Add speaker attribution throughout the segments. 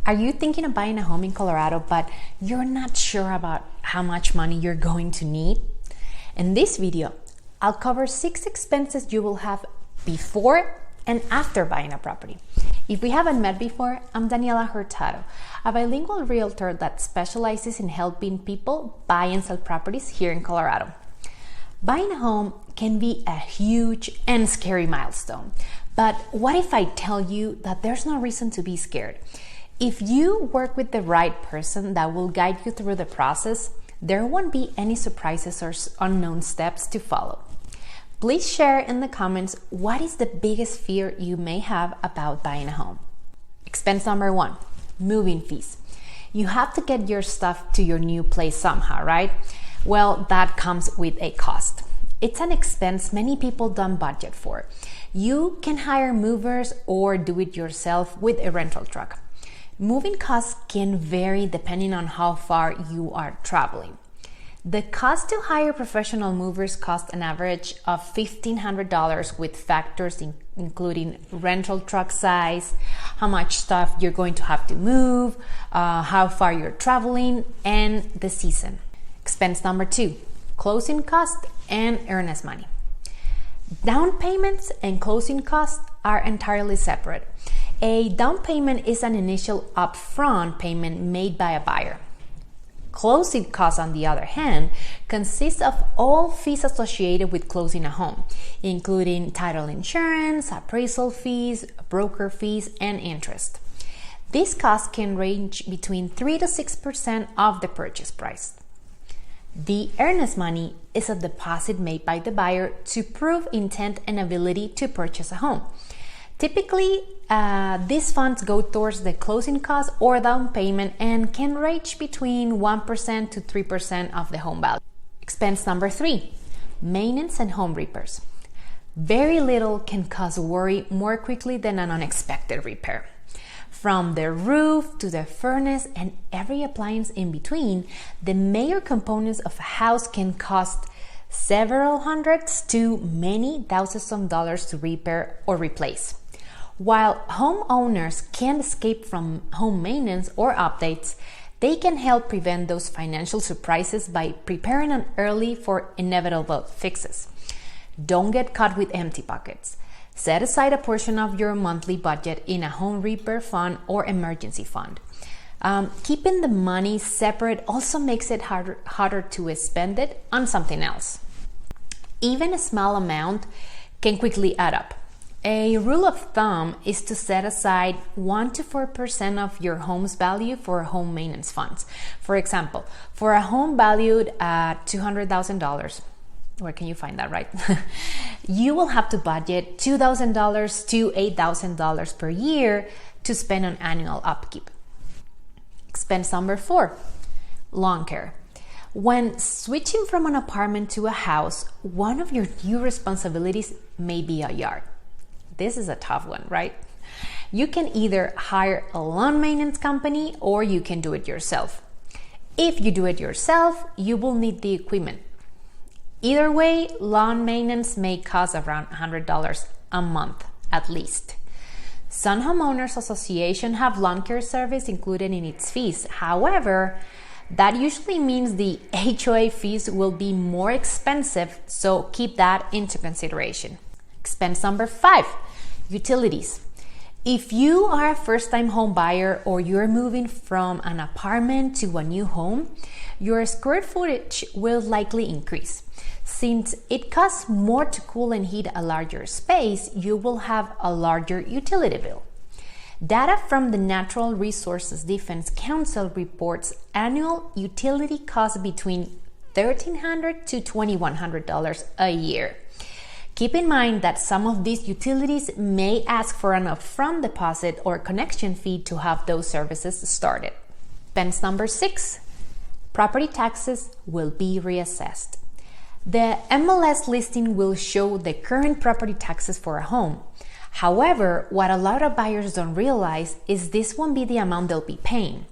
Speaker 1: Are you thinking of buying a home in Colorado, but you're not sure about how much money you're going to need? In this video, I'll cover 6 expenses you will have before and after buying a property. If we haven't met before, I'm Daniela Hurtado, a bilingual realtor that specializes in helping people buy and sell properties here in Colorado. Buying a home can be a huge and scary milestone, but what if I tell you that there's no reason to be scared? If you work with the right person that will guide you through the process, there won't be any surprises or unknown steps to follow. Please share in the comments what is the biggest fear you may have about buying a home. Expense number 1, moving fees. You have to get your stuff to your new place somehow, right? Well, that comes with a cost. It's an expense many people don't budget for. You can hire movers or do it yourself with a rental truck. Moving costs can vary depending on how far you are traveling. The cost to hire professional movers cost an average of $1,500 with factors including rental truck size, how much stuff you're going to have to move, how far you're traveling, and the season. Expense number 2, closing cost and earnest money. Down payments and closing costs are entirely separate. A down payment is an initial upfront payment made by a buyer. Closing costs, on the other hand, consist of all fees associated with closing a home, including title insurance, appraisal fees, broker fees, and interest. These costs can range between 3 to 6% of the purchase price. The earnest money is a deposit made by the buyer to prove intent and ability to purchase a home. Typically, these funds go towards the closing costs or down payment and can range between 1% to 3% of the home value. Expense number 3, maintenance and home repairs. Very little can cause worry more quickly than an unexpected repair. From the roof to the furnace and every appliance in between, the major components of a house can cost several hundreds to many thousands of dollars to repair or replace. While homeowners can't escape from home maintenance or updates, they can help prevent those financial surprises by preparing early for inevitable fixes. Don't get caught with empty pockets. Set aside a portion of your monthly budget in a home repair fund or emergency fund. Keeping the money separate also makes it harder to spend it on something else. Even a small amount can quickly add up. A rule of thumb is to set aside 1 to 4% of your home's value for home maintenance funds. For example, for a home valued at $200,000, where can you find that, right? You will have to budget $2,000 to $8,000 per year to spend on annual upkeep. Expense number 4, lawn care. When switching from an apartment to a house, one of your new responsibilities may be a yard. This is a tough one, right? You can either hire a lawn maintenance company or you can do it yourself. If you do it yourself, you will need the equipment. Either way, lawn maintenance may cost around $100 a month at least. Some homeowners association have lawn care service included in its fees. However, that usually means the HOA fees will be more expensive, so keep that into consideration. Expense number 5, utilities. If you are a first-time home buyer or you're moving from an apartment to a new home, your square footage will likely increase. Since it costs more to cool and heat a larger space, you will have a larger utility bill. Data from the Natural Resources Defense Council reports annual utility costs between $1,300 to $2,100 a year. Keep in mind that some of these utilities may ask for an upfront deposit or connection fee to have those services started. Expense number 6, property taxes will be reassessed. The MLS listing will show the current property taxes for a home. However, what a lot of buyers don't realize is this won't be the amount they'll be paying.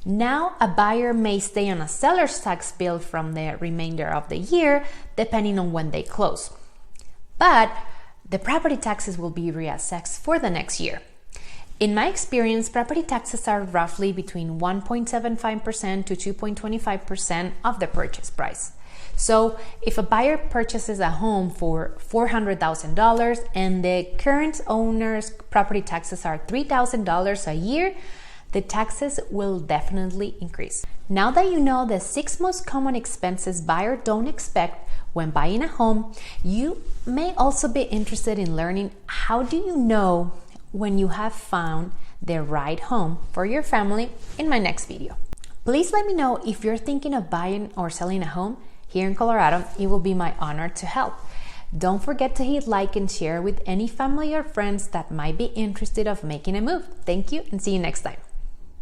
Speaker 1: Now, a buyer may stay on a seller's tax bill from the remainder of the year, depending on when they close. But the property taxes will be reassessed for the next year. In my experience, property taxes are roughly between 1.75% to 2.25% of the purchase price. So if a buyer purchases a home for $400,000 and the current owner's property taxes are $3,000 a year, the taxes will definitely increase. Now that you know the 6 most common expenses buyers don't expect when buying a home, you may also be interested in learning how do you know when you have found the right home for your family in my next video. Please let me know if you're thinking of buying or selling a home here in Colorado. It will be my honor to help. Don't forget to hit like and share with any family or friends that might be interested of making a move. Thank you and see you next time.